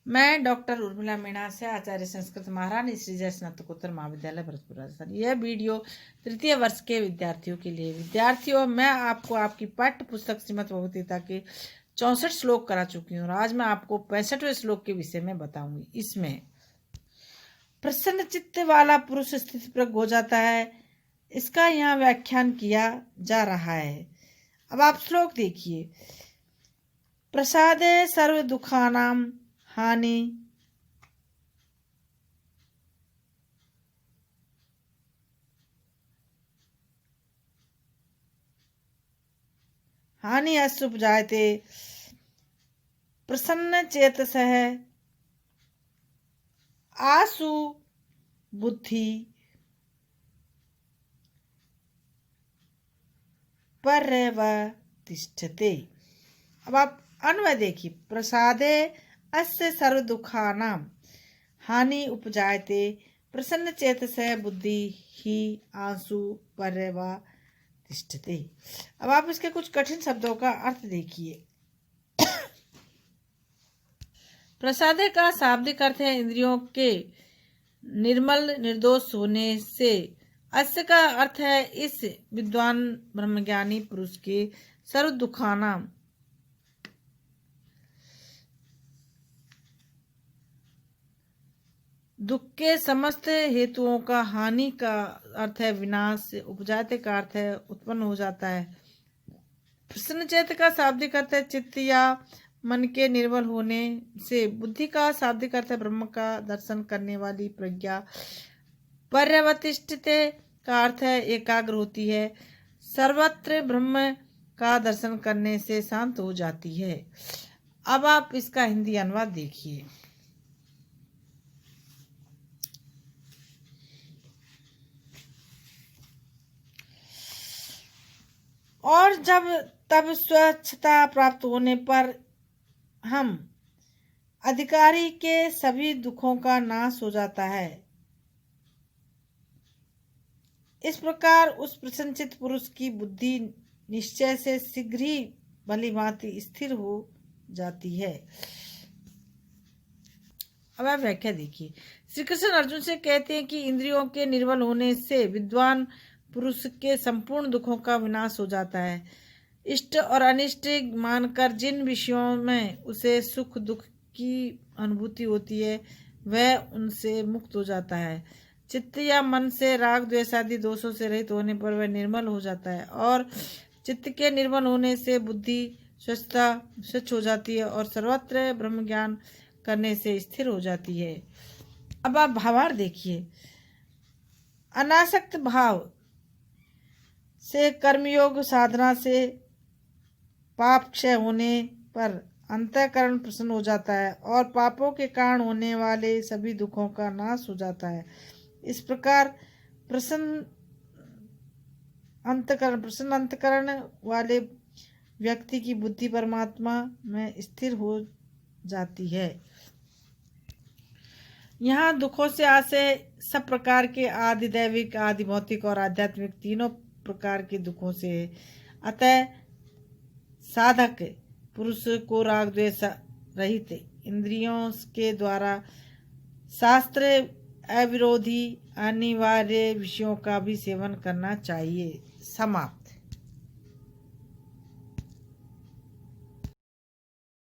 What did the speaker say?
मैं डॉक्टर उर्मिला मीणा से आचार्य संस्कृत महारानी श्रीजय स्नातकोत्तर महाविद्यालय भरतपुर राजस्थान। यह वीडियो तृतीय वर्ष के विद्यार्थियों के लिए। विद्यार्थियों, मैं आपको आपकी पाठ्य पुस्तक श्रीमद् भगवद्गीता के 64 श्लोक करा चुकी हूँ और आज मैं आपको 65वें श्लोक के विषय में बताऊंगी। इसमें प्रसन्न चित्त वाला पुरुष स्थिति प्रज्ञ हो जाता है, इसका यहाँ व्याख्यान किया जा रहा है। अब आप श्लोक देखिए। प्रसादे सर्व दुखानाम हानि हानि अशुभ जायते प्रसन्न चेतसः आसु बुद्धि पर्यवतिष्ठते। अब आप अन्वय देखिए। प्रसादे अस्य सर्व दुखानाम हानि उपजायते प्रसन्न चेतसः बुद्धि ही आंसु पर्यवतिष्ठते। अब आप इसके कुछ कठिन शब्दों का अर्थ देखिए। प्रसादे का शाब्दिक अर्थ है इंद्रियों के निर्मल निर्दोष होने से। अस्य का अर्थ है इस विद्वान ब्रह्मज्ञानी पुरुष के सर्व दुखानाम दुख के समस्त हेतुओं का, हानि का अर्थ है विनाश, उपजाते का अर्थ है उत्पन्न हो जाता है। प्रसन्न चेत का शाब्दिक अर्थ है चित्त या मन के निर्मल होने से। बुद्धि का शाब्दिक अर्थ है ब्रह्म का दर्शन करने वाली प्रज्ञा। पर्यवतिष्ठते का अर्थ है एकाग्र होती है। सर्वत्र ब्रह्म का दर्शन करने से शांत हो जाती है। अब आप इसका हिंदी अनुवाद देखिए। और जब तब स्वच्छता प्राप्त होने पर हम अधिकारी के सभी दुखों का नाश हो जाता है। इस प्रकार उस प्रसन्नचित्त पुरुष की बुद्धि निश्चय से शीघ्र ही भली भांति स्थिर हो जाती है। अब आप व्याख्या देखिए। श्री कृष्ण अर्जुन से कहते हैं कि इंद्रियों के निर्बल होने से विद्वान पुरुष के संपूर्ण दुखों का विनाश हो जाता है। इष्ट और अनिष्ट मानकर जिन विषयों में उसे सुख दुख की अनुभूति होती है वह उनसे मुक्त हो जाता है। चित्त या मन से राग द्वेष आदि दोषों से रहित होने पर वह निर्मल हो जाता है और चित्त के निर्मल होने से बुद्धि स्वच्छ हो जाती है और सर्वत्र ब्रह्म ज्ञान करने से स्थिर हो जाती है। अब आप भावार्थ देखिए। अनासक्त भाव से कर्मयोग साधना से पाप क्षय होने पर अंतःकरण प्रसन्न हो जाता है और पापों के कारण होने वाले सभी दुखों का नाश हो जाता है। इस प्रकार प्रसन्न अंतःकरण वाले व्यक्ति की बुद्धि परमात्मा में स्थिर हो जाती है। यहाँ दुखों से आसे सब प्रकार के आदि दैविक, आदि भौतिक और आध्यात्मिक तीनों प्रकार के दुखों से। अतः साधक पुरुष को राग द्वेष रहित इंद्रियों के द्वारा शास्त्र अविरोधी अनिवार्य विषयों का भी सेवन करना चाहिए। समाप्त।